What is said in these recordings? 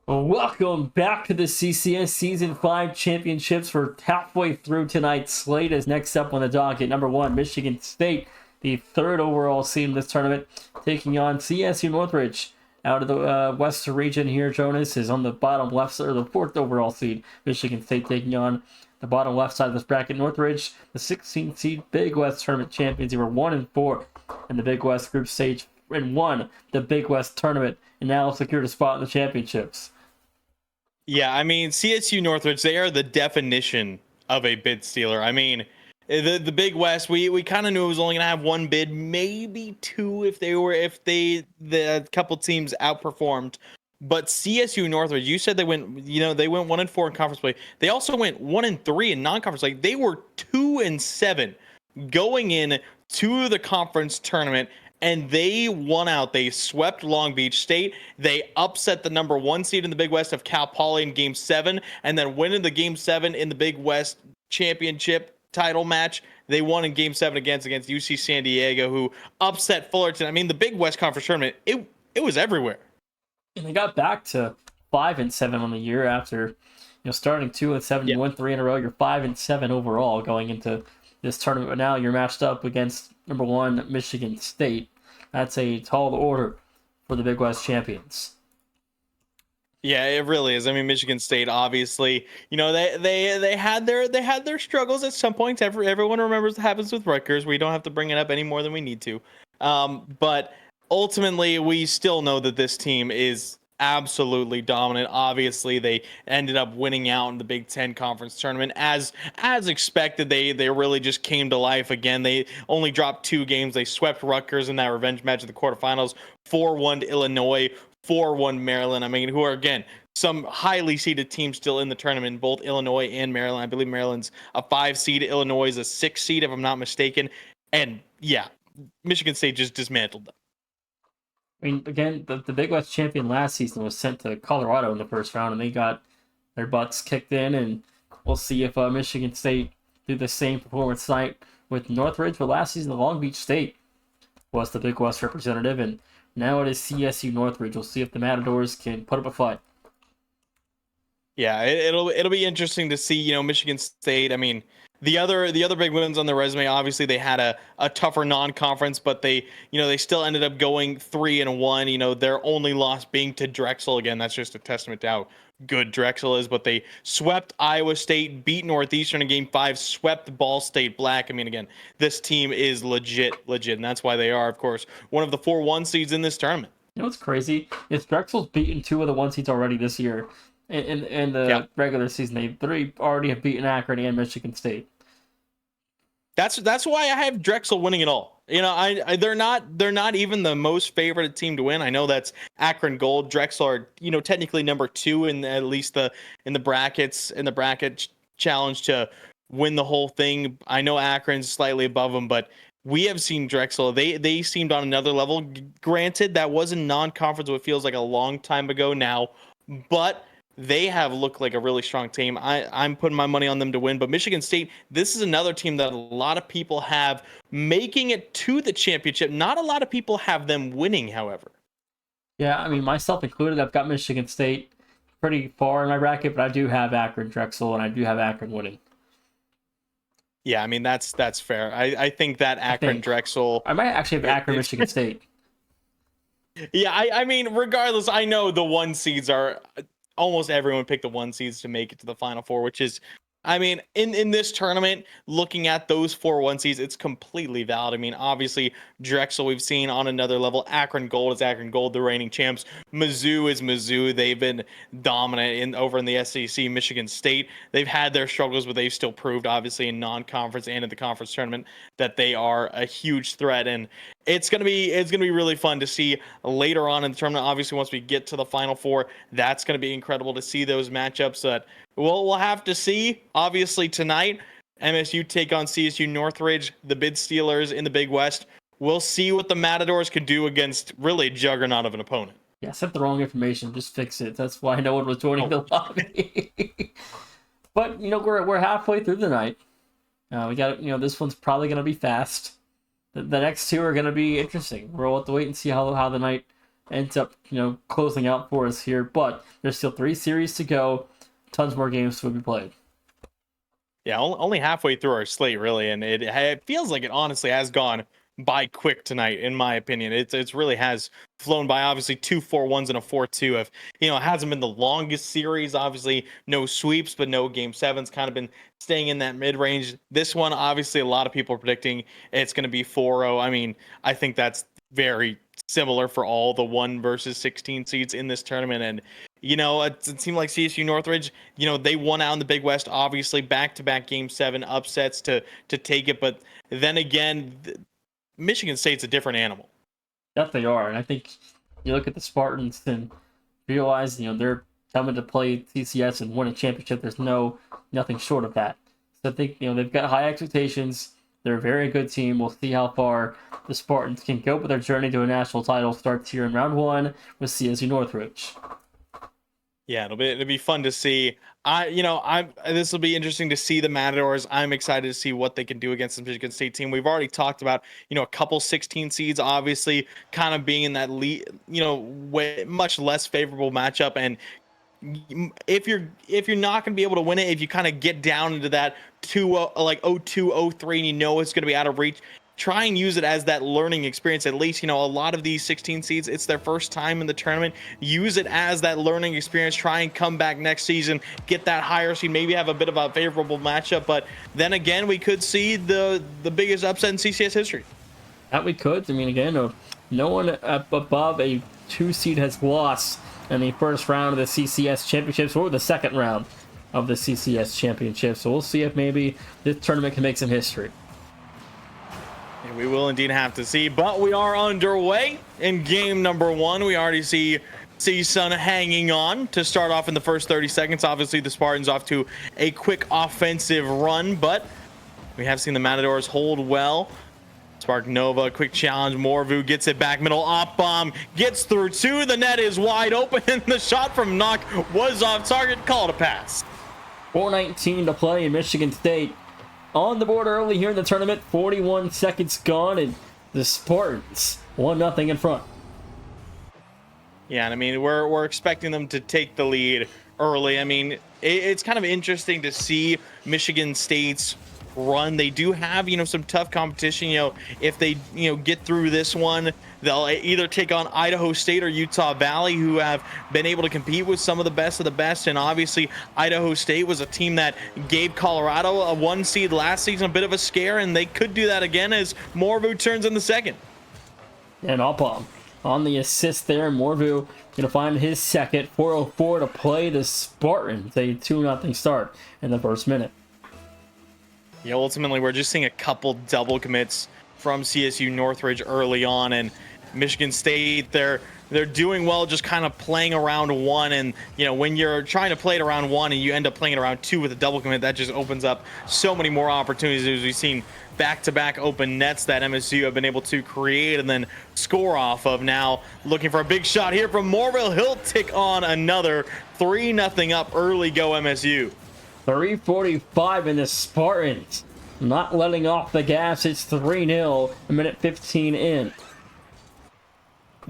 Welcome back to the CCS Season 5 Championships. We're halfway through tonight's slate. As next up on the docket, number 1, Michigan State, the third overall seed in this tournament, taking on CSU Northridge. Out of the Western region here, Jonas is on the bottom left side, or the fourth overall seed. Michigan State taking on the bottom left side of this bracket. Northridge, the 16th seed Big West tournament champions. They were 1-4 in the Big West group stage and won the Big West tournament, and now secured a spot in the championships. Yeah, I mean, CSU Northridge, they are the definition of a bid stealer. I mean, the Big West, we kind of knew it was only going to have one bid, maybe two if the couple teams outperformed. But CSU Northridge, you said they went 1-4 in conference play. They also went 1-3 in non-conference play. They were 2-7 going in to the conference tournament. And they won out. They swept Long Beach State. They upset the number 1 seed in the Big West of Cal Poly in Game 7, and then went into Game 7 in the Big West championship title match. They won in Game 7 against UC San Diego, who upset Fullerton. I mean, the Big West Conference tournament, it was everywhere. And they got back to 5-7 on the year after, starting 2-7. You won 3 in a row. You're 5-7 overall going into this tournament. But now you're matched up against number 1 Michigan State. That's a tall order for the Big West champions. Yeah, it really is. I mean, Michigan State, obviously, they had their struggles at some points. Everyone remembers what happens with Rutgers. We don't have to bring it up any more than we need to. But ultimately, we still know that this team is absolutely dominant. Obviously, they ended up winning out in the Big Ten Conference tournament as expected. They really just came to life again. They only dropped 2 games. They swept Rutgers in that revenge match of the quarterfinals, 4-1 to Illinois, 4-1 Maryland. I mean, who are again some highly seeded teams still in the tournament, both Illinois and Maryland. I believe Maryland's a 5 seed, Illinois is a 6 seed, if I'm not mistaken. And yeah, Michigan State just dismantled them. I mean, again, the Big West champion last season was sent to Colorado in the first round, and they got their butts kicked in. And we'll see if Michigan State do the same performance tonight with Northridge. But last season, the Long Beach State was the Big West representative, and now it is CSU Northridge. We'll see if the Matadors can put up a fight. Yeah, it'll be interesting to see. Michigan State. I mean, the other big wins on their resume. Obviously, they had a tougher non-conference, but they still ended up going 3-1. Their only loss being to Drexel. Again, that's just a testament to how good Drexel is. But they swept Iowa State, beat Northeastern in Game 5, swept Ball State Black. I mean, again, this team is legit, and that's why they are, of course, one of the 4-1 seeds in this tournament. You know what's crazy? Is Drexel's beaten 2 of the 1 seeds already this year. In the regular season, they 3 already have beaten Akron and Michigan State. That's why I have Drexel winning it all. They're not even the most favored team to win. I know that's Akron Gold. Drexel are technically number 2 in at least in the bracket challenge to win the whole thing. I know Akron's slightly above them, but we have seen Drexel. They seemed on another level. Granted, that was in non-conference, what feels like a long time ago now, but they have looked like a really strong team. I'm putting my money on them to win. But Michigan State, this is another team that a lot of people have making it to the championship. Not a lot of people have them winning, however. Yeah, I mean, myself included, I've got Michigan State pretty far in my bracket, but I do have Akron Drexel, and I do have Akron winning. Yeah, I mean, that's fair. I think that Akron Drexel... I might actually have Akron Michigan State. Yeah, I mean, regardless, I know the 1 seeds are... Almost everyone picked the 1 seeds to make it to the Final Four, which is, I mean, in this tournament, looking at those 4 1 seeds, it's completely valid. I mean, obviously, Drexel we've seen on another level. Akron Gold is Akron Gold, the reigning champs. Mizzou is Mizzou. They've been dominant over in the SEC. Michigan State, they've had their struggles, but they've still proved, obviously, in non-conference and in the conference tournament, that they are a huge threat. And it's gonna be really fun to see later on in the tournament. Obviously, once we get to the Final Four, that's gonna be incredible to see those matchups. That we'll have to see. Obviously tonight, MSU take on CSU Northridge, the bid stealers in the Big West. We'll see what the Matadors could do against really a juggernaut of an opponent. Yeah, sent the wrong information. Just fix it. That's why no one was joining the lobby. But we're halfway through the night. We got this one's probably gonna be fast. The next 2 are going to be interesting. We'll have to wait and see how the night ends up, closing out for us here. But there's still 3 series to go. Tons more games to be played. Yeah, only halfway through our slate, really, and it feels like it honestly has gone by quick tonight, in my opinion. It's really has flown by. Obviously, 2 4-1s and a 4-2. If it hasn't been the longest series, obviously no sweeps, but no game sevens. Kind of been staying in that mid range. This one, obviously, a lot of people are predicting it's going to be 4-0. I mean, I think that's very similar for all the 1 versus 16 seeds in this tournament, and it seemed like CSU Northridge, they won out in the Big West, obviously back-to-back Game 7 upsets to take it. But then again, Michigan State's a different animal. That they are. And I think you look at the Spartans and realize, they're coming to play CCS and win a championship. There's nothing short of that. So I think, they've got high expectations. They're a very good team. We'll see how far the Spartans can go, but their journey to a national title starts here in round 1 with CSU Northridge. Yeah, it'll be fun to see. This will be interesting to see the Matadors. I'm excited to see what they can do against the Michigan State team. We've already talked about, a couple 16 seeds, obviously, kind of being in that lead, much less favorable matchup. And if you're not going to be able to win it, if you kind of get down into that 0-2, 0-3, and it's going to be out of reach, try and use it as that learning experience. At least, a lot of these 16 seeds, it's their first time in the tournament. Use it as that learning experience. Try and come back next season, get that higher seed, maybe have a bit of a favorable matchup. But then again, we could see the biggest upset in CCS history. That we could. I mean, again, no one above a 2 seed has lost in the first round of the CCS championships or the second round of the CCS championships. So we'll see if maybe this tournament can make some history. We will indeed have to see, but we are underway in game number 1. We already see CSUN hanging on to start off in the first 30 seconds. Obviously, the Spartans off to a quick offensive run, but we have seen the Matadors hold well. Spark Nova, quick challenge. Morvu gets it back middle. Op bomb gets through 2. The net is wide open, and the shot from Knock was off target. Call it a pass. 4:19 to play in Michigan State. On the board early here in the tournament, 41 seconds gone, and the Spartans 1-0 in front. Yeah, and I mean, we're expecting them to take the lead early. I mean, it's kind of interesting to see Michigan State's run. They do have, some tough competition. If they, get through this one, they'll either take on Idaho State or Utah Valley, who have been able to compete with some of the best. And obviously, Idaho State was a team that gave Colorado a 1 seed last season, a bit of a scare, and they could do that again as Morvu turns in the second. And Opom on the assist there. Morvu going to find his second. 4:04 to play. The Spartans a 2-0 start in the first minute. Yeah, ultimately, we're just seeing a couple double commits from CSU Northridge early on, and Michigan State, they're doing well just kind of playing around 1. And, when you're trying to play it around 1 and you end up playing it around 2 with a double commit, that just opens up so many more opportunities, as we've seen back-to-back open nets that MSU have been able to create and then score off of. Now, looking for a big shot here from Morville. He'll tick on another 3-0 up early. Go MSU. 3:45 in the Spartans not letting off the gas. It's 3-0 a minute 15 in.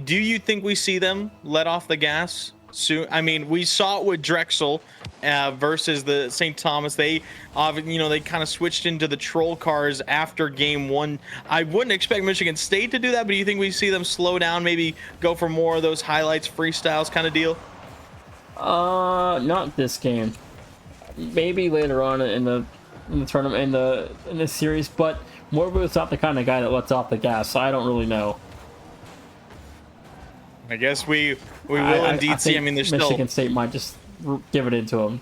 Do you think we see them let off the gas soon? I mean, we saw it with Drexel versus the St. Thomas. They kind of switched into the troll cars after game 1. I wouldn't expect Michigan State to do that, but do you think we see them slow down, maybe go for more of those highlights, freestyles kind of deal? Not this game. Maybe later on in the tournament, in the series, but Morvu's not the kind of guy that lets off the gas, so I don't really know. I guess we will indeed see. I mean, there's Michigan State might just give it into him.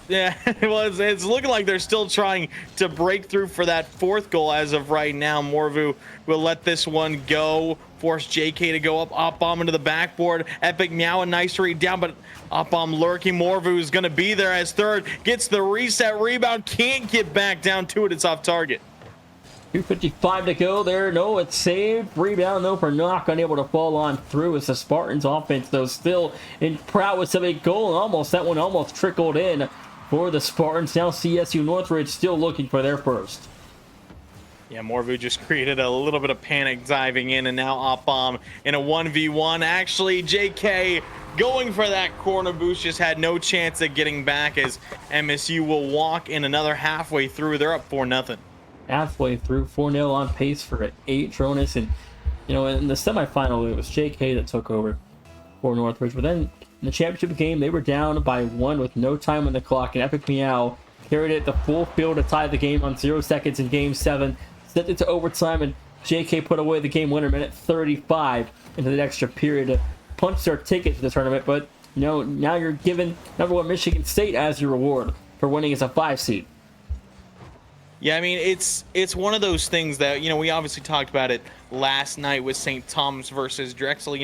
Yeah, well, it's looking like they're still trying to break through for that 4th goal as of right now. Morvu will let this one go, force JK to go up, Op-bomb into the backboard. Epic Meow, a nice read down, but Op-bomb lurking. Morvu is going to be there as 3rd, gets the reset rebound, can't get back down to it. It's off target. 2:55 to go there. No, it's saved. Rebound, though, for Knock, unable to fall on through as the Spartans offense, though, still in prowess of a goal. That one almost trickled in for the Spartans. Now CSU Northridge still looking for their first. Yeah, Morvu just created a little bit of panic diving in, and now Op-Bomb in a 1v1. Actually, JK going for that corner boost, just had no chance at getting back, as MSU will walk in another halfway through. They're up 4-0. Halfway through, 4-0 on pace for an 8 Jonas. And, in the semifinal, it was JK that took over for Northridge. But then in the championship game, they were down by 1 with no time on the clock. And Epic Meow carried it the full field to tie the game on 0 seconds in game 7. Sent it to overtime, and JK put away the game winner minute 35 into the extra period to punch their ticket to the tournament. But, now you're given number 1 Michigan State as your reward for winning as a 5 seed. Yeah, I mean, it's one of those things that, we obviously talked about it last night with St. Thomas versus Drexel.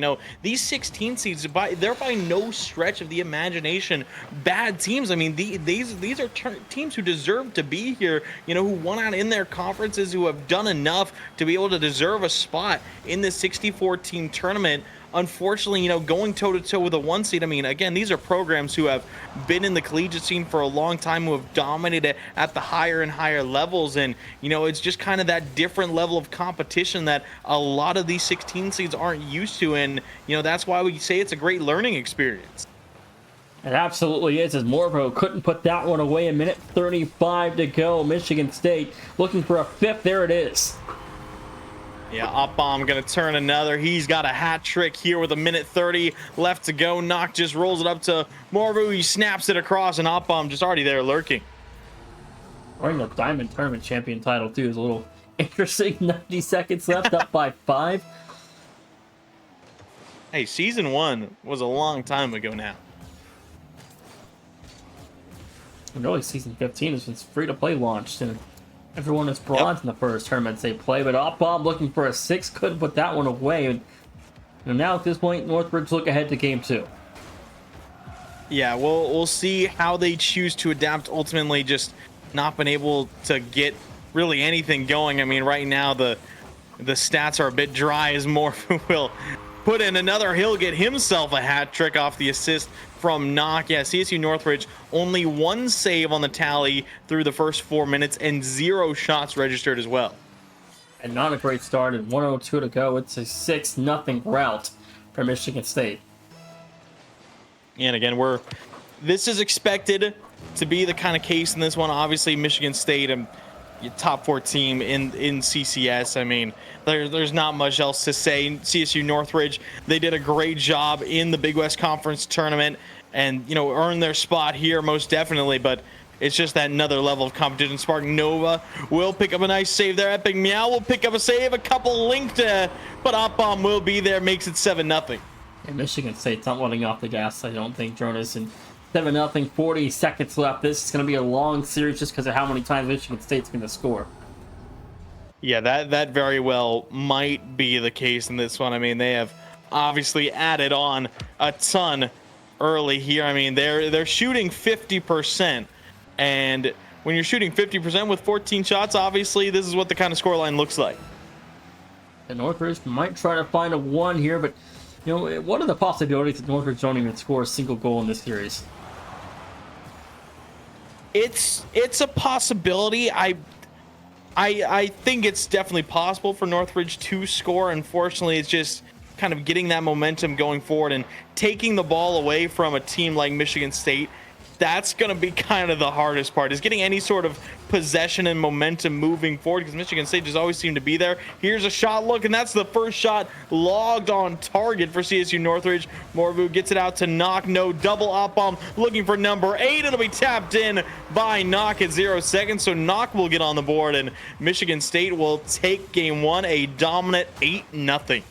These 16 seeds, they're by no stretch of the imagination bad teams. I mean, these are teams who deserve to be here, who won out in their conferences, who have done enough to be able to deserve a spot in the 64-team tournament. Unfortunately, going toe-to-toe with a 1 seed, I mean, again, these are programs who have been in the collegiate scene for a long time, who have dominated at the higher and higher levels. And, it's just kind of that different level of competition that a lot of these 16 seeds aren't used to. And, that's why we say it's a great learning experience. It absolutely is, as Morvo couldn't put that one away. A minute 35 to go. Michigan State looking for a 5th. There it is. Yeah, Op-Bomb going to turn another. He's got a hat trick here with a minute 30 left to go. Nock just rolls it up to Morvu. He snaps it across, and Op-Bomb just already there lurking. Wearing the Diamond Tournament Champion title, too, is a little interesting. 90 seconds left, up by 5. Hey, Season 1 was a long time ago now. And really, Season 15 is when free-to-play launched, and everyone is bronze in the first tournaments they play. But Op-Bomb looking for a 6, couldn't put that one away. And now at this point, Northridge look ahead to Game 2. Yeah, we'll see how they choose to adapt. Ultimately, just not been able to get really anything going. I mean, right now the stats are a bit dry, as Morph will put in another. He'll get himself a hat trick off the assist from Nock. Yeah, CSU Northridge only 1 save on the tally through the first 4 minutes and 0 shots registered as well. And not a great start, and 1:02 to go. It's a 6-0 rout for Michigan State. And again, this is expected to be the kind of case in this one. Obviously, Michigan State, top 4 team in CCS. I mean, there's not much else to say. CSU Northridge, they did a great job in the Big West Conference tournament, and earned their spot here most definitely. But it's just that another level of competition. Spark Nova will pick up a nice save there. Epic Meow will pick up a save. A couple linked, but Op-Bomb will be there. Makes it 7-0. And Michigan State's not letting off the gas, I don't think, Jonas. And 7-0, 40 seconds left. This is going to be a long series just because of how many times Michigan State's going to score. Yeah, that very well might be the case in this one. I mean, they have obviously added on a ton early here. I mean, they're shooting 50%, and when you're shooting 50% with 14 shots, obviously this is what the kind of scoreline looks like. And Northridge might try to find a 1 here, but what are the possibilities that Northridge don't even score a single goal in this series? It's a possibility. I think it's definitely possible for Northridge to score. Unfortunately, it's just kind of getting that momentum going forward and taking the ball away from a team like Michigan State. That's going to be kind of the hardest part, is getting any sort of possession and momentum moving forward, because Michigan State just always seem to be there. Here's a shot look, and that's the first shot logged on target for CSU Northridge. Morvu gets it out to Nock. No, double Op-Bomb looking for number 8. It'll be tapped in by Nock at 0 seconds, so Nock will get on the board, and Michigan State will take Game 1 a dominant 8-0.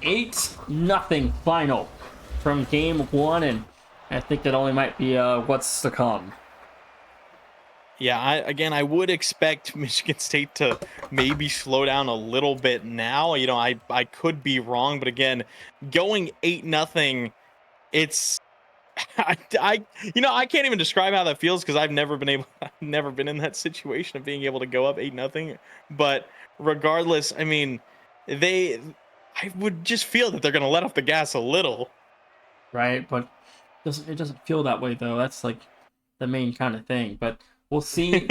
8-0 final from Game 1, and I think that only might be what's to come. Yeah, I would expect Michigan State to maybe slow down a little bit now. I could be wrong, but again, going 8-0, it's I can't even describe how that feels, because I've never been in that situation of being able to go up 8-0. But regardless, I mean, I would just feel that they're going to let off the gas a little. Right, but it doesn't feel that way, though. That's like the main kind of thing. But We'll see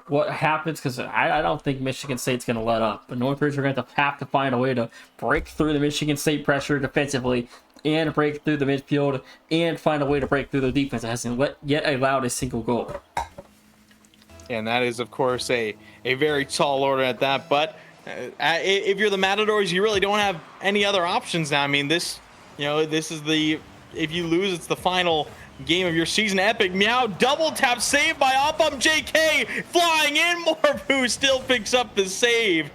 what happens, because I don't think Michigan State's going to let up. But Northridge are going to have to find a way to break through the Michigan State pressure defensively and break through the midfield and find a way to break through the defense that hasn't yet allowed a single goal. And that is, of course, a very tall order at that. But if you're the Matadors, you really don't have any other options now. I mean, this is if you lose, it's the final game of your season. Epic Meow double tap save by Opum JK, flying in. Morvu still picks up the save.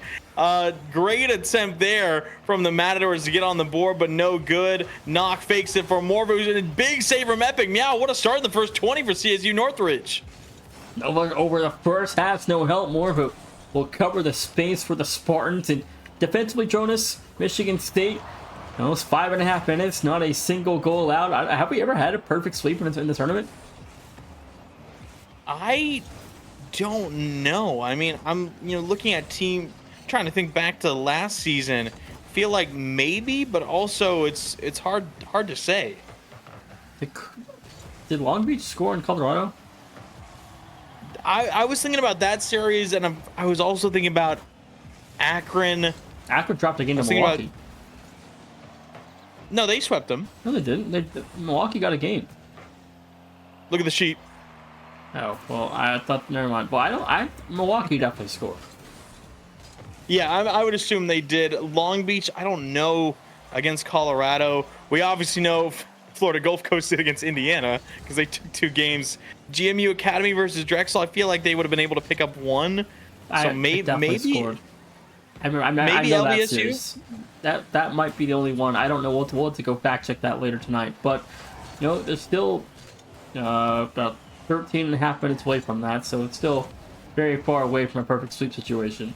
Great attempt there from the Matadors to get on the board, but no good. Knock fakes it for Morvu, and a big save from Epic Meow. What a start in the first 20 for CSU Northridge. Over the first half, no help. Morvu will cover the space for the Spartans, and defensively, Jonas, Michigan State, almost 5.5 minutes, not a single goal out. Have we ever had a perfect sweep in the tournament? I don't know. I mean, I'm looking at trying to think back to last season. Feel like maybe, but also it's hard to say. Did Long Beach score in Colorado? I was thinking about that series, and I was also thinking about Akron. Akron dropped a game to Milwaukee. No, they swept them. No, they didn't. Milwaukee got a game. Look at the sheet. Oh, well, I thought, never mind. Well, Milwaukee definitely scored. Yeah, I would assume they did. Long Beach, I don't know, against Colorado. We obviously know Florida Gulf Coast did against Indiana because they took 2 games. GMU Academy versus Drexel, I feel like they would have been able to pick up 1. So maybe scored. I know LBSU? That might be the only one. I don't know. We'll have to go fact check that later tonight. But there's still about 13.5 minutes away from that, so it's still very far away from a perfect sweep situation.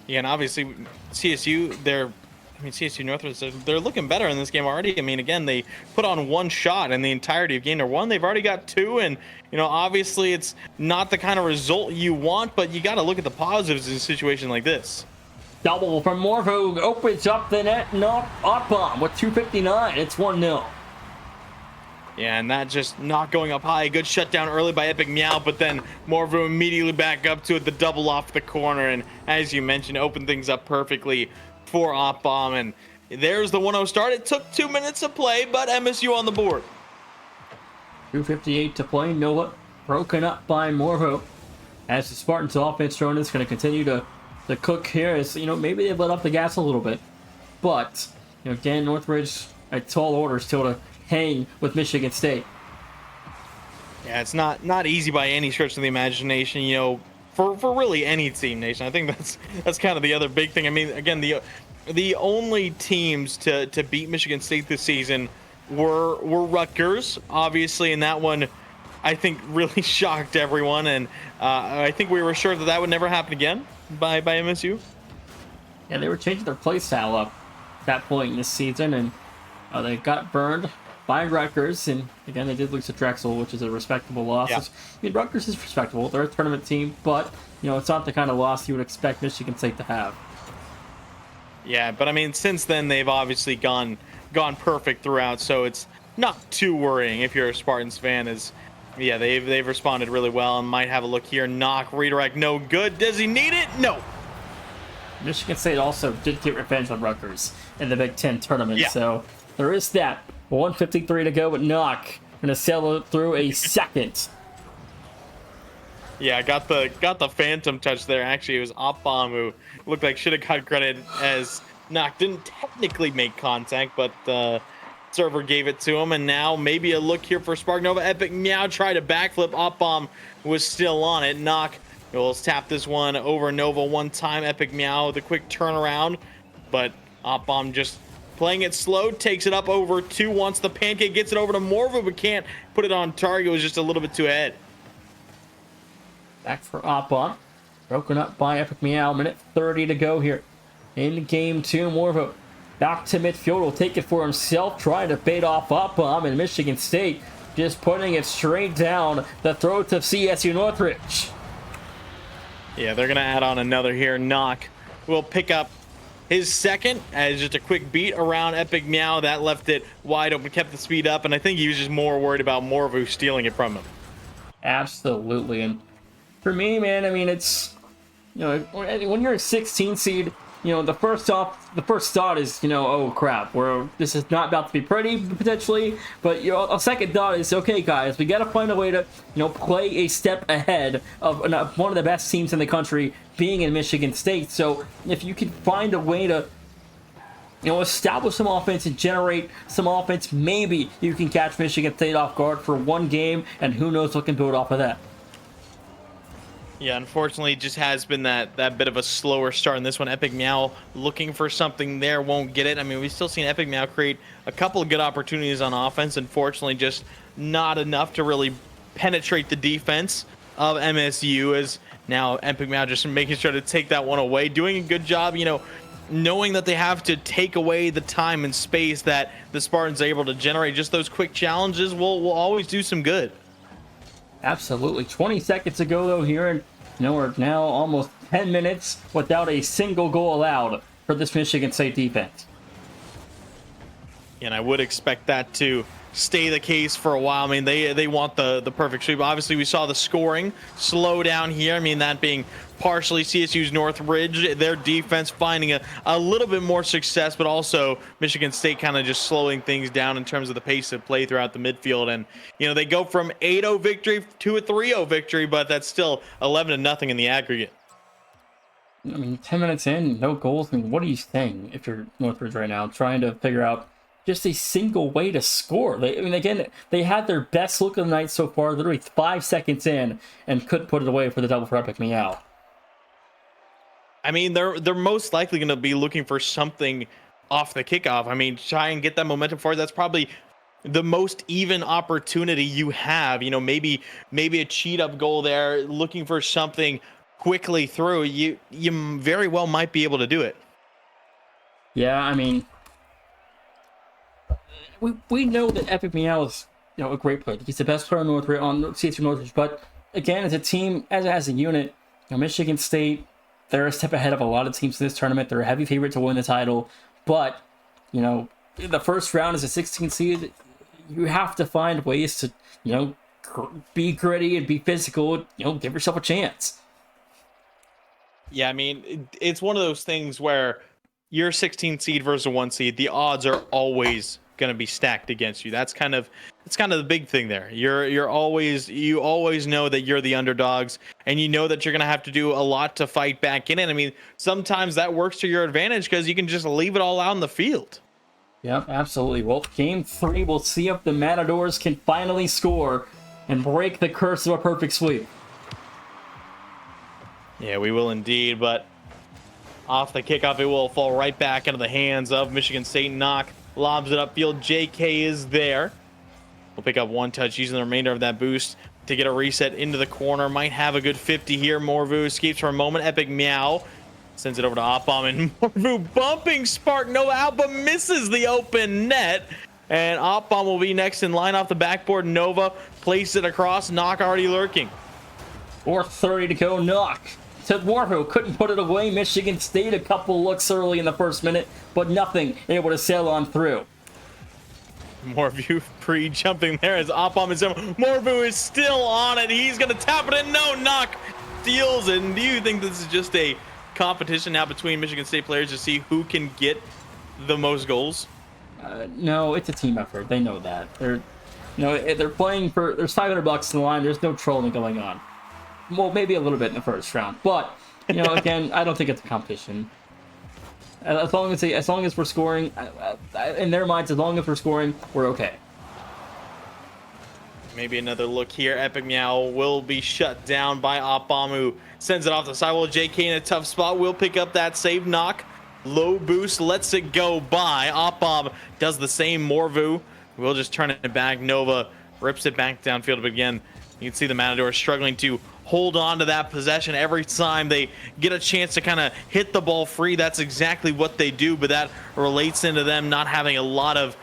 Yeah, and obviously CSU, CSU Northridge, they're looking better in this game already. I mean, again, they put on 1 shot in the entirety of game number 1. They've already got 2, and obviously it's not the kind of result you want, but you got to look at the positives in a situation like this. Double from Morvu opens up the net, up bomb with 2:59. It's 1-0. Yeah, and that just not going up high. Good shutdown early by Epic Meow, but then Morvu immediately back up to it, the double off the corner, and as you mentioned, opened things up perfectly for Opbomb, and there's the 1-0 start. It took 2 minutes to play, but MSU on the board. 2:58 to play. Nova broken up by Morvu. As the Spartans offense drone is going to continue to cook here, as maybe they've let up the gas a little bit, but again, Northridge at tall order still to hang with Michigan State. Yeah, it's not easy by any stretch of the imagination, for really any team, Nation. I think that's kind of the other big thing. I mean, again, the only teams to beat Michigan State this season were Rutgers, obviously, and that one I think really shocked everyone, and I think we were sure that would never happen again by MSU. Yeah, they were changing their play style up at that point in this season, and they got burned by Rutgers, and again, they did lose to Drexel, which is a respectable loss. Yeah. I mean, Rutgers is respectable. They're a tournament team, but, it's not the kind of loss you would expect Michigan State to have. Yeah, but I mean, since then, they've obviously gone perfect throughout, so it's not too worrying if you're a Spartans fan. They've responded really well, and might have a look here. Knock, redirect, no good. Does he need it? No. Michigan State also did get revenge on Rutgers in the Big Ten tournament, so there is that. 1:53 to go, but Knock gonna sail through a second. Yeah, got the phantom touch there. Actually, it was Opbomb who looked like should have got credit, as Knock didn't technically make contact, but the server gave it to him. And now maybe a look here for Spark Nova. Epic Meow tried a backflip. Opbomb was still on it. Knock will tap this one over Nova one time. Epic Meow with a quick turnaround, but Opbomb just playing it slow, takes it up over 2, wants the pancake, gets it over to Morvu, but can't put it on target. It was just a little bit too ahead. Back for Opbomb. Broken up by Epic Meow. Minute 30 to go here in game 2. Morvu back to midfield. Will take it for himself, trying to bait off Opbomb, and Michigan State just putting it straight down the throat of CSU Northridge. Yeah, they're going to add on another here. Knock will pick up his second as just a quick beat around Epic Meow. That left it wide open, kept the speed up, and I think he was just more worried about Morvu stealing it from him. Absolutely. And for me, man, I mean, it's, when you're a 16 seed, the first thought is, oh crap, this is not about to be pretty potentially. But a second thought is, okay, guys, we got to find a way to, play a step ahead of one of the best teams in the country, being in Michigan State. So if you can find a way to, establish some offense and generate some offense, maybe you can catch Michigan State off guard for one game, and who knows what can build off of that. Yeah, unfortunately, it just has been that bit of a slower start in this one. Epic Meow looking for something there, won't get it. I mean, we've still seen Epic Meow create a couple of good opportunities on offense. Unfortunately, just not enough to really penetrate the defense of MSU, as now Epic Meow just making sure to take that one away. Doing a good job, knowing that they have to take away the time and space that the Spartans are able to generate. Just those quick challenges will always do some good. Absolutely. 20 seconds ago, though, here, and we're now almost 10 minutes without a single goal allowed for this Michigan State defense. And I would expect that to stay the case for a while. I mean, they want the perfect sweep. Obviously, we saw the scoring slow down here. I mean, that being partially CSU's Northridge, their defense finding a little bit more success, but also Michigan State kind of just slowing things down in terms of the pace of play throughout the midfield. And, they go from 8-0 victory to a 3-0 victory, but that's still 11-0 in the aggregate. I mean, 10 minutes in, no goals. I mean, what are you saying if you're Northridge right now, trying to figure out just a single way to score? Again, they had their best look of the night so far, literally 5 seconds in, and couldn't put it away for the double for Epic Meow. I mean, they're most likely going to be looking for something off the kickoff. I mean, try and get that momentum forward. That's probably the most even opportunity you have. Maybe a cheat up goal there, looking for something quickly through. You very well might be able to do it. Yeah, I mean, we know that Epic Meow is a great player. He's the best player on CSU Northridge. But again, as a team, as a unit, Michigan State, they're a step ahead of a lot of teams in this tournament. They're a heavy favorite to win the title. But the first round as a 16 seed, you have to find ways to be gritty and be physical. Give yourself a chance. Yeah, I mean, it's one of those things where you're a 16 seed versus a 1 seed. The odds are always going to be stacked against you. That's kind of the big thing there. You always know that you're the underdogs, and you know that you're going to have to do a lot to fight back in it. I mean, sometimes that works to your advantage because you can just leave it all out in the field. Yep, absolutely. Well, game 3, we'll see if the Matadors can finally score and break the curse of a perfect sweep. Yeah, we will indeed, but off the kickoff, it will fall right back into the hands of Michigan State. Knock lobs it upfield. JK is there. We'll pick up one touch using the remainder of that boost to get a reset into the corner. Might have a good 50 here. Morvu escapes for a moment. Epic Meow sends it over to Opbom, and Morvu bumping Spark Nova out, but misses the open net. And Opbom will be next in line off the backboard. Nova places it across. Knock already lurking. 4:30 to go. Knock to Morvu, couldn't put it away. Michigan State a couple looks early in the first minute, but nothing able to sail on through. Morvu pre-jumping there as Opbom is in. Morvu is still on it. He's going to tap it in. No, Knock steals it. And do you think this is just a competition now between Michigan State players to see who can get the most goals? No, it's a team effort. They know that. They're playing for. There's $500 in the line. There's no trolling going on. Well, maybe a little bit in the first round, but again, I don't think it's a competition. As long as we're scoring, in their minds, as long as we're scoring, we're okay. Maybe another look here. Epic Meow will be shut down by Opbom, who sends it off the sidewall. JK in a tough spot will pick up that save. Knock, low boost, lets it go by. Opbom does the same. Morvu will just turn it back. Nova rips it back downfield, but again, you can see the Matadors struggling to hold on to that possession every time they get a chance to kind of hit the ball free. That's exactly what they do, but that relates into them not having a lot of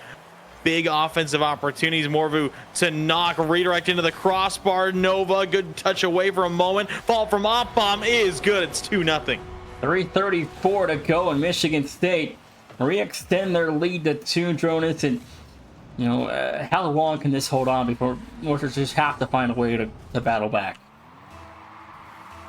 big offensive opportunities. Morvu to Knock, redirect into the crossbar. Nova, good touch away for a moment. Fall from Opbom is good. It's 2-0. 3:34 to go, and Michigan State re-extend their lead to 2. Dronis, and How long can this hold on before Northridge just have to find a way to battle back?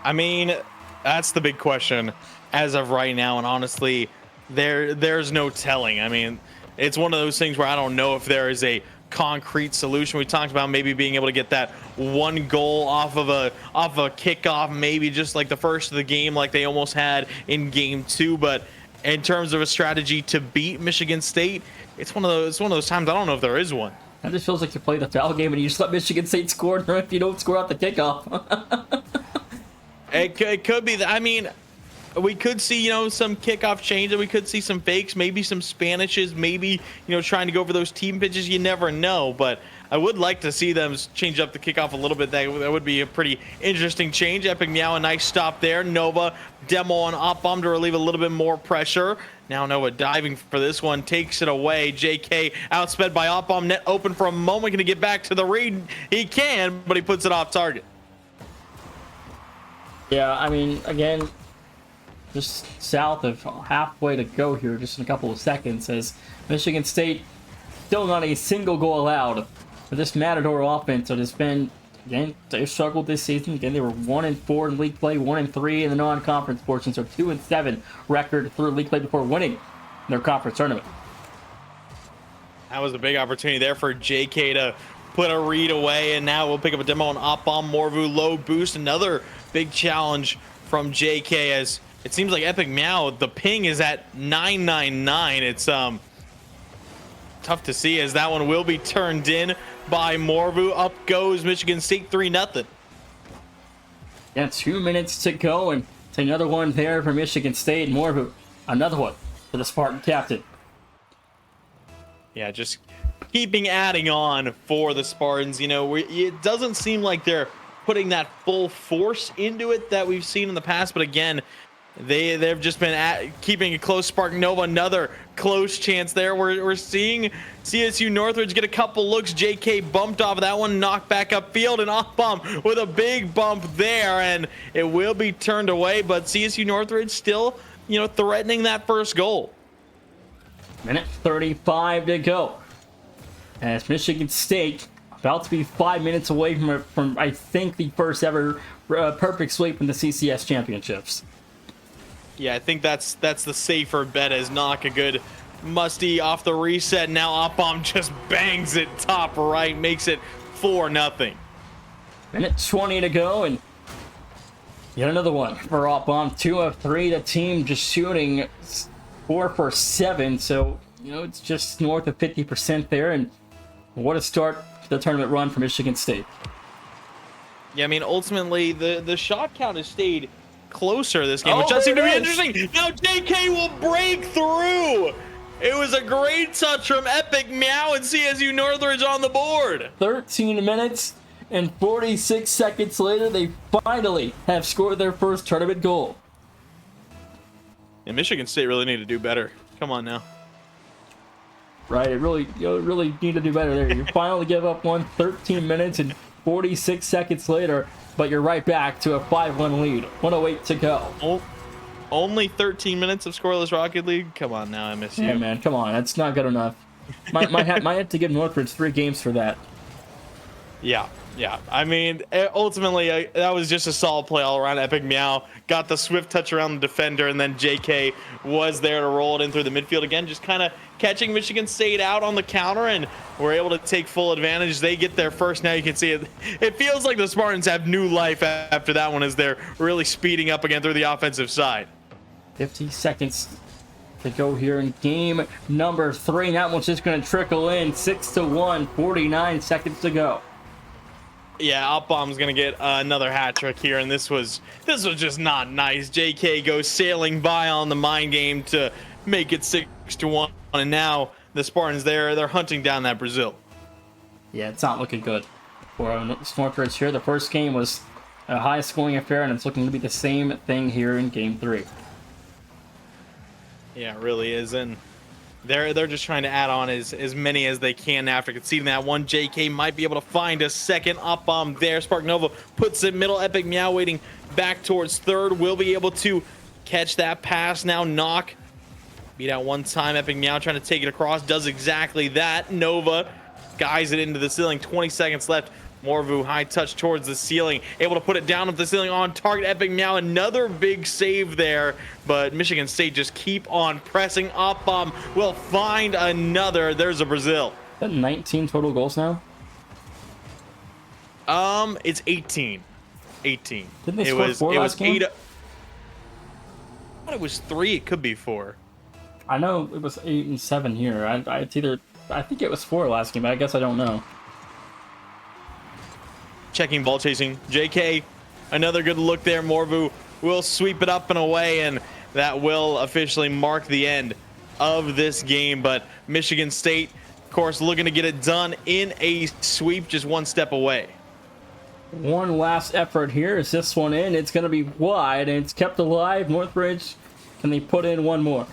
I mean, that's the big question as of right now, and honestly, there's no telling. I mean, it's one of those things where I don't know if there is a concrete solution. We talked about maybe being able to get that one goal off of a kickoff, maybe just like the first of the game, like they almost had in game 2. But in terms of a strategy to beat Michigan State, it's one of those times I don't know if there is one. It just feels like you play the foul game and you just let Michigan State score if you don't score out the kickoff. It could be that. I mean, we could see, some kickoff change, and we could see some fakes, maybe some Spanishes, maybe, trying to go for those team pitches. You never know, but I would like to see them change up the kickoff a little bit. That would be a pretty interesting change. Epic Meow, a nice stop there. Nova, demo on op bomb to relieve a little bit more pressure. Now Nova diving for this one, takes it away. JK outsped by op bomb, net open for a moment. Going to get back to the read. He can, but he puts it off target. Yeah, I mean, again, just south of halfway to go here, just in a couple of seconds, as Michigan State still not a single goal allowed for this Matador offense. So it's been, again, they've struggled this season. Again, they were 1-4 in league play, 1-3 in the non-conference portion, so 2-7 record through league play before winning their conference tournament. That was a big opportunity there for JK to put a read away, and now we'll pick up a demo on op bomb. Morvu low boost, another big challenge from JK, as it seems like Epic Meow, the ping is at 999. It's tough to see, as that one will be turned in by Morvu. Up goes Michigan State 3-0. Yeah, 2 minutes to go, and it's another one there for Michigan State. Morvu, another one for the Spartan captain. Yeah, just keeping adding on for the Spartans. It doesn't seem like they're putting that full force into it that we've seen in the past, but again, they've just been keeping a close. Spark Nova, another close chance there. We're seeing CSU Northridge get a couple looks. JK bumped off of that one, knocked back upfield, and off bump with a big bump there, and it will be turned away. But CSU Northridge still, threatening that first goal. Minute 35 to go, as Michigan State about to be 5 minutes away from I think the first ever perfect sweep in the CCS championships. Yeah, I think that's the safer bet, as knock a good musty off the reset. Now op bomb just bangs it top right, makes it 4-0. Minute 20 to go, and yet another one for op bomb. 2 of 3. The team just shooting 4 for 7, so it's just north of 50% there. And what a start to the tournament run for Michigan State. Yeah, I mean, ultimately the shot count has stayed closer this game, which does seem to be interesting. Now JK will break through. It was a great touch from Epic Meow, and CSU Northridge on the board. 13 minutes and 46 seconds later, they finally have scored their first tournament goal. And Michigan State really need to do better. Come on now. Right, it really need to do better there. You finally give up one 13 minutes and 46 seconds later, but you're right back to a 5-1 lead. 1:08 to go. Only 13 minutes of scoreless Rocket League? Come on now, MSU. Yeah, man, come on. That's not good enough. Might have to give Northridge 3 games for that. Yeah. I mean, ultimately, that was just a solid play all around. Epic Meow got the swift touch around the defender, and then JK was there to roll it in through the midfield again, just kind of catching Michigan State out on the counter, and we're able to take full advantage. They get there first. Now you can see it. It feels like the Spartans have new life after that one, as they're really speeding up again through the offensive side. 50 seconds to go here in game number 3. That one's just going to trickle in. 6-1, 49 seconds to go. Yeah, op bomb's gonna get another hat trick here, and this was just not nice. JK goes sailing by on the mind game to make it 6-1, and now the Spartans they're hunting down that Brazil. Yeah, it's not looking good for Northridge here. The first game was a high-scoring affair, and it's looking to be the same thing here in game 3. Yeah, it really is, and they're just trying to add on as many as they can after conceding that one. JK might be able to find a second op bomb there. Spark Nova puts it middle. Epic Meow waiting back towards third. Will be able to catch that pass now. Knock Beat out one time. Epic Meow trying to take it across. Does exactly that. Nova guys it into the ceiling. 20 seconds left. Morvu high touch towards the ceiling. Able to put it down at the ceiling on target. Epic Meow another big save there. But Michigan State just keep on pressing. Up bomb will find another. There's a Brazil. Is that 19 total goals now? It's 18. 18. Didn't they score 4 last game? 8. I thought it was 3. It could be 4. I know it was 8 and 7 here. I think it was 4 last game, but I guess I don't know. Checking ball chasing. JK, another good look there. Morvu will sweep it up and away, and that will officially mark the end of this game. But Michigan State, of course, looking to get it done in a sweep, just one step away. One last effort here. Is this one in? It's going to be wide, and it's kept alive. Northridge, can they put in one more?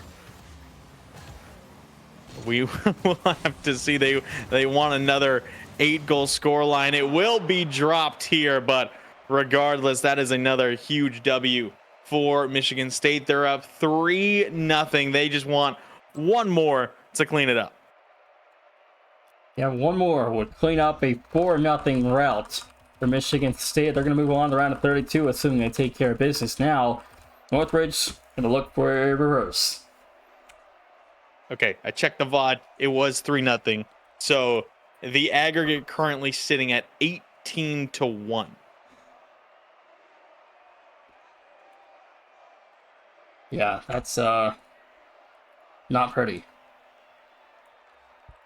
We will have to see. They want another 8-goal score line. It will be dropped here, but regardless, that is another huge W for Michigan State. They're up 3-0. They just want one more to clean it up. Yeah, one more would clean up a 4-0 rout for Michigan State. They're going to move on to round of 32, assuming they take care of business. Now, Northridge going to look for a reverse. Okay, I checked the VOD. It was 3-0. So the aggregate currently sitting at 18-1. Yeah, that's not pretty.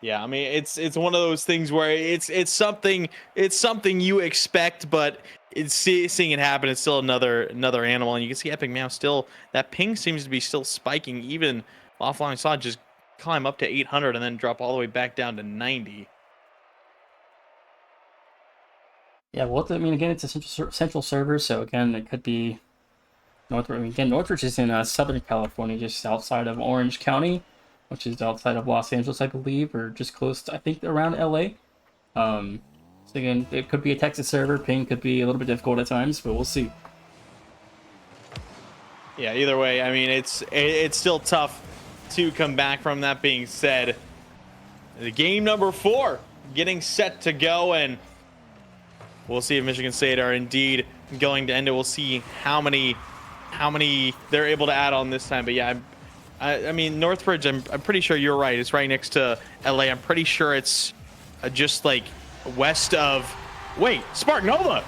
Yeah, I mean it's one of those things where it's something you expect, but seeing it happen, it's still another animal. And you can see Epic Meow still, that ping seems to be still spiking. Even offline saw just climb up to 800 and then drop all the way back down to 90. Yeah, well, I mean, again, it's a central server, so again, it could be Northridge. I mean, again, Northridge is in Southern California, just outside of Orange County, which is outside of Los Angeles, I believe, or just close to, I think, around LA. So again, it could be a Texas server. Ping could be a little bit difficult at times, but we'll see. Yeah, either way, I mean, it's still tough to come back from. That being said, the game number 4 getting set to go, and we'll see if Michigan State are indeed going to end it. We'll see how many they're able to add on this time. But yeah, I mean, Northridge, I'm pretty sure you're right. It's right next to LA. I'm pretty sure it's just like west of, wait, Spark Nova.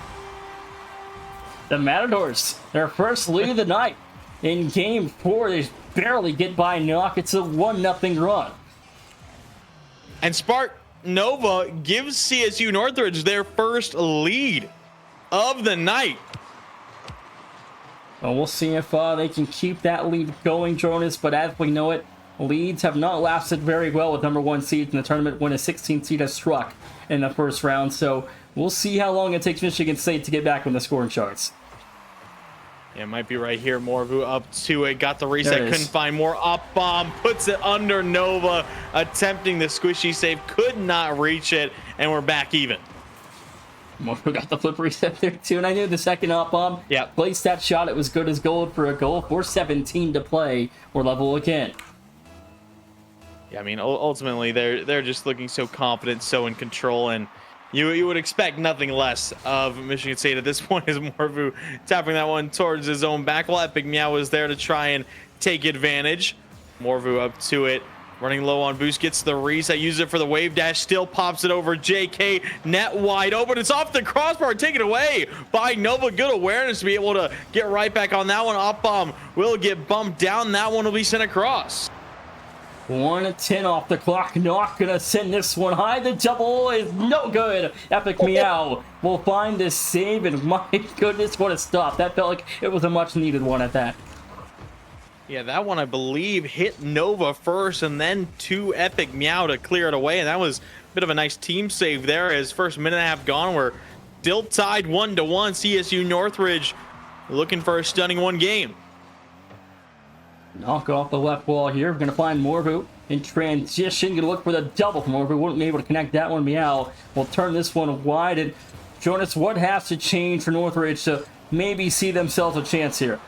The Matadors, their first lead of the night in game 4. They barely get by knock. It's a 1-0 run. And Spark Nova gives CSU Northridge their first lead of the night. Well, we'll see if they can keep that lead going, Jonas. But as we know it, leads have not lasted very well with number 1 seeds in the tournament when a 16th seed has struck in the first round. So we'll see how long it takes Michigan State to get back on the scoring charts. Yeah, it might be right here. Morvu up to it. Got the reset. Couldn't find more. Up bomb. Puts it under Nova. Attempting the squishy save. Could not reach it. And we're back even. Morvu got the flip reset there too. And I knew the second up bomb. Yeah. Placed that shot. It was good as gold for a goal. 4:17 to play. We're level again. Yeah, I mean, ultimately, they're just looking so confident, so in control, and you would expect nothing less of Michigan State at this point. As Morvu tapping that one towards his own back. Well, Epic Meow was there to try and take advantage. Morvu up to it, running low on boost, gets the reset, uses it for the wave dash, still pops it over JK, net wide open. It's off the crossbar, taken away by Nova. Good awareness to be able to get right back on that one. Up bomb will get bumped down. That one will be sent across. 1:10 off the clock. Not gonna send this one high. The double is no good. Epic Meow will find this save, and my goodness, what a stop. That felt like it was a much needed one at that. Yeah, that one, I believe, hit Nova first and then to Epic Meow to clear it away. And that was a bit of a nice team save there. As first minute and a half gone, we're still tied 1-1. CSU Northridge looking for a stunning one game. Knock off the left wall here. We're going to find Morvu in transition. Going to look for the double from Morvu. Wouldn't be able to connect that one. Meow will turn this one wide. And Jonas, what has to change for Northridge to maybe see themselves a chance here?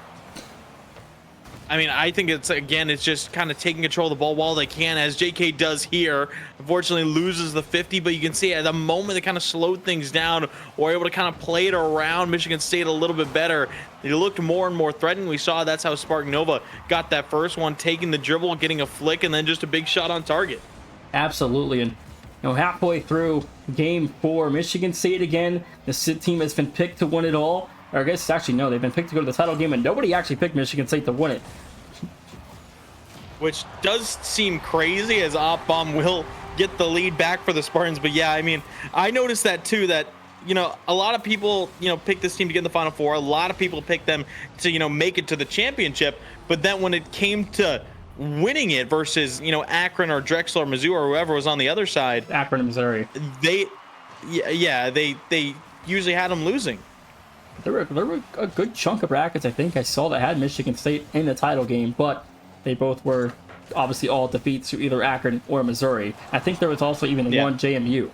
I mean, I think it's just kind of taking control of the ball while they can, as JK does here. Unfortunately, loses the 50, but you can see at the moment they kind of slowed things down, or able to kind of play it around Michigan State a little bit better. They looked more and more threatening. We saw that's how Spark Nova got that first one, taking the dribble, getting a flick, and then just a big shot on target. Absolutely. And halfway through game 4, Michigan State again. The team has been picked to win it all. Or I guess actually no, they've been picked to go to the title game, and nobody actually picked Michigan State to win it. Which does seem crazy, as Opbomb will get the lead back for the Spartans. But yeah, I mean, I noticed that too, that, a lot of people, pick this team to get in the Final Four. A lot of people pick them to, make it to the championship. But then when it came to winning it versus, Akron or Drexel or Mizzou or whoever was on the other side, Akron and Missouri, they usually had them losing. There were a good chunk of brackets, I think I saw, that had Michigan State in the title game, but they both were obviously all defeats to either Akron or Missouri. I think there was also even one JMU.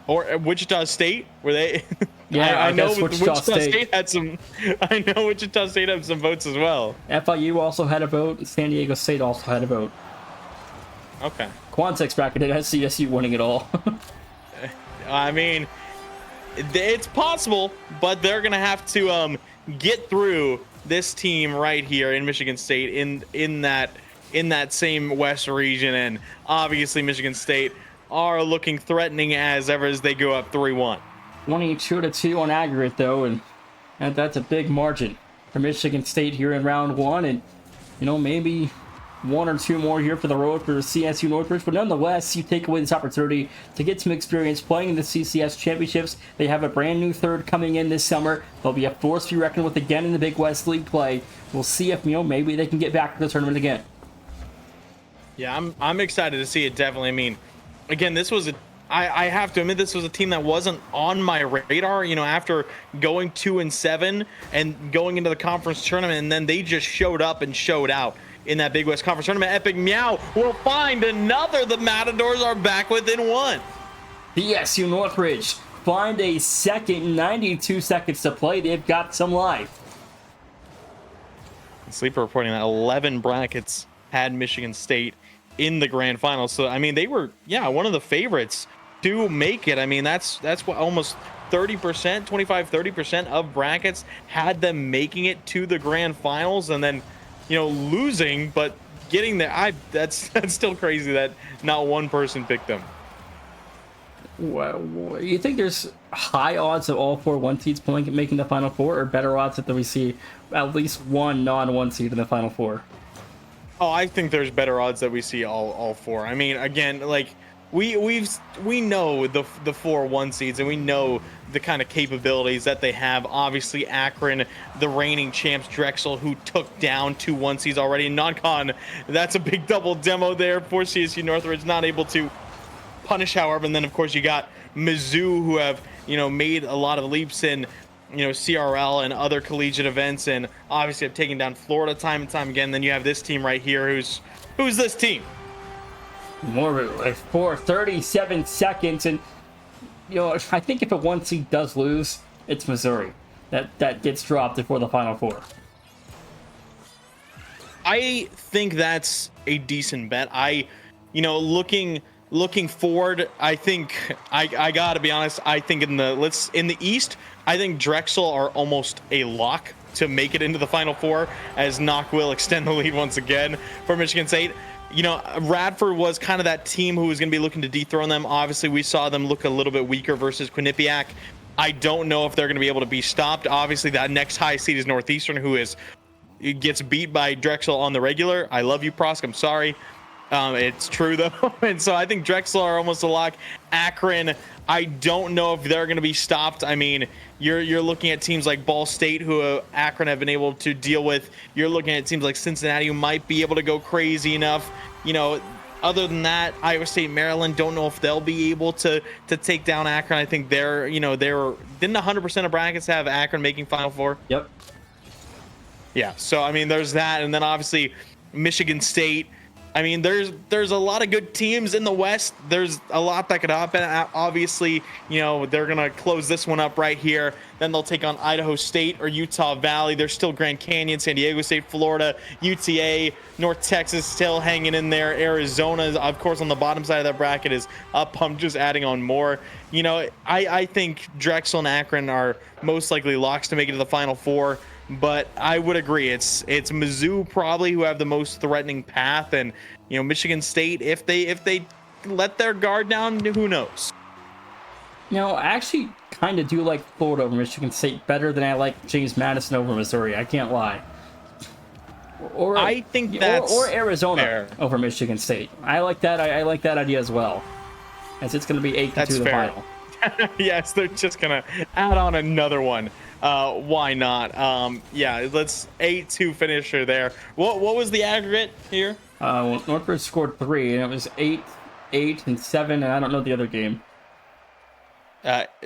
Or Wichita State, were they? Yeah, I know Wichita State had some. I know Wichita State had some votes as well. FIU also had a vote. San Diego State also had a vote. Okay. Quantex bracketed has CSU winning it all. I mean, it's possible, but they're gonna have to get through this team right here in Michigan State in that same West region, and obviously Michigan State are looking threatening as ever as they go up 3-1. 22-2 on aggregate though, and that's a big margin for Michigan State here in round 1, and maybe 1 or 2 more here for the road for CSU Northridge, but nonetheless, you take away this opportunity to get some experience playing in the CCS championships. They have a brand new third coming in this summer. They'll be a force to be reckoned with again in the Big West League play. We'll see if maybe they can get back to the tournament again. Yeah, I'm excited to see it, definitely. I mean, again, this was I have to admit, this was a team that wasn't on my radar, after going 2-7 and going into the conference tournament, and then they just showed up and showed out in that Big West Conference tournament. Epic Meow will find another. The Matadors are back within 1. CSU Northridge find a second, 92 seconds to play. They've got some life. Sleeper reporting that 11 brackets had Michigan State in the grand final. So, I mean, they were, one of the favorites to make it. I mean, that's what almost 30%, 25-30% of brackets had them making it to the grand finals, and then losing, but getting there. That's still crazy that not one person picked them. Well, you think there's high odds of all 4 1 seeds making the Final Four, or better odds that we see at least one non-1 seed in the Final Four? Oh, I think there's better odds that we see all 4. I mean, again, like we know the 4 1 seeds, and we know the kind of capabilities that they have. Obviously, Akron, the reigning champs, Drexel, who took down 2 1 seeds already. Non-con, that's a big double demo there for CSU Northridge, not able to punish, however. And then, of course, you got Mizzou, who have, made a lot of leaps in, CRL and other collegiate events, and obviously have taken down Florida time and time again. Then you have this team right here, who's this team? More like 37 seconds, and I think if a 1 seed does lose, it's Missouri that gets dropped before the Final Four. I think that's a decent bet. Looking forward, I think I gotta be honest. I think in the East, I think Drexel are almost a lock to make it into the Final Four, as Knock will extend the lead once again for Michigan State. Radford was kind of that team who was going to be looking to dethrone them. Obviously, we saw them look a little bit weaker versus Quinnipiac. I don't know if they're going to be able to be stopped. Obviously, that next high seed is Northeastern, who gets beat by Drexel on the regular. I love you, Prosk. I'm sorry. It's true, though. And so I think Drexel are almost a lock. Akron, I don't know if they're going to be stopped. I mean, you're looking at teams like Ball State, who Akron have been able to deal with. You're looking at teams like Cincinnati, who might be able to go crazy enough. Other than that, Iowa State, Maryland, don't know if they'll be able to take down Akron. I think didn't 100% of brackets have Akron making Final Four? Yep. Yeah, so I mean, there's that, and then obviously Michigan State. I mean, there's a lot of good teams in the West. There's a lot that could happen. Obviously, you know, they're gonna close this one up right here. Then they'll take on Idaho State or Utah Valley. There's still Grand Canyon, San Diego State, Florida, UTA, North Texas still hanging in there. Arizona, of course, on the bottom side of that bracket is up. I'm just adding on more. You know, I think Drexel and Akron are most likely locks to make it to the Final Four. But I would agree, it's Mizzou probably who have the most threatening path, and you know, Michigan State, if they let their guard down, who knows? You know, I actually kind of do like Florida over Michigan State better than I like James Madison over Missouri. I can't lie. Or I think that's or Arizona fair. over Michigan State. I like that. I like that idea as well, as it's going to be 8 to 2 the final. Yes, they're just gonna add on another one. Why not? Yeah, let's 8-2 finisher there. What was the aggregate here? Well, Northridge scored 3, and it was 8, 8, and 7, and I don't know the other game.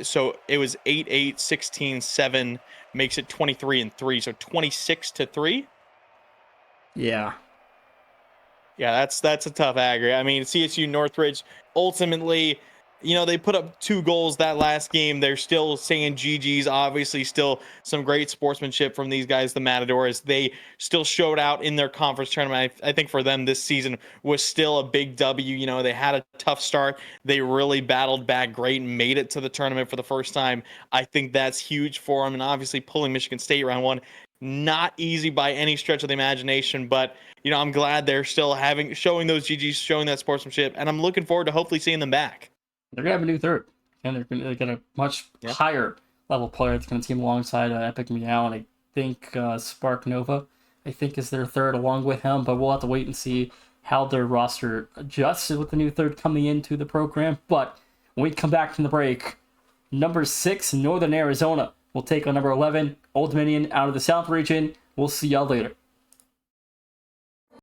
So it was 8-8, 16-7, makes it 23-3, so 26-3. Yeah. Yeah, that's a tough aggregate. I mean, CSU Northridge ultimately, you know, they put up 2 goals that last game. They're still saying GG's. Obviously, still some great sportsmanship from these guys, the Matadors. They still showed out in their conference tournament. I think for them this season was still a big W. You know, they had a tough start. They really battled back great and made it to the tournament for the first time. I think that's huge for them. And obviously, pulling Michigan State round 1, not easy by any stretch of the imagination. But you know, I'm glad they're still showing those GGs, showing that sportsmanship, and I'm looking forward to hopefully seeing them back. They're going to have a new third, and they're going to much higher level player that's going to team alongside Epic Meow, and I think Spark Nova, I think, is their third along with him, but we'll have to wait and see how their roster adjusts with the new third coming into the program. But when we come back from the break, number 6, Northern Arizona will take on number 11, Old Dominion out of the South region. We'll see y'all later.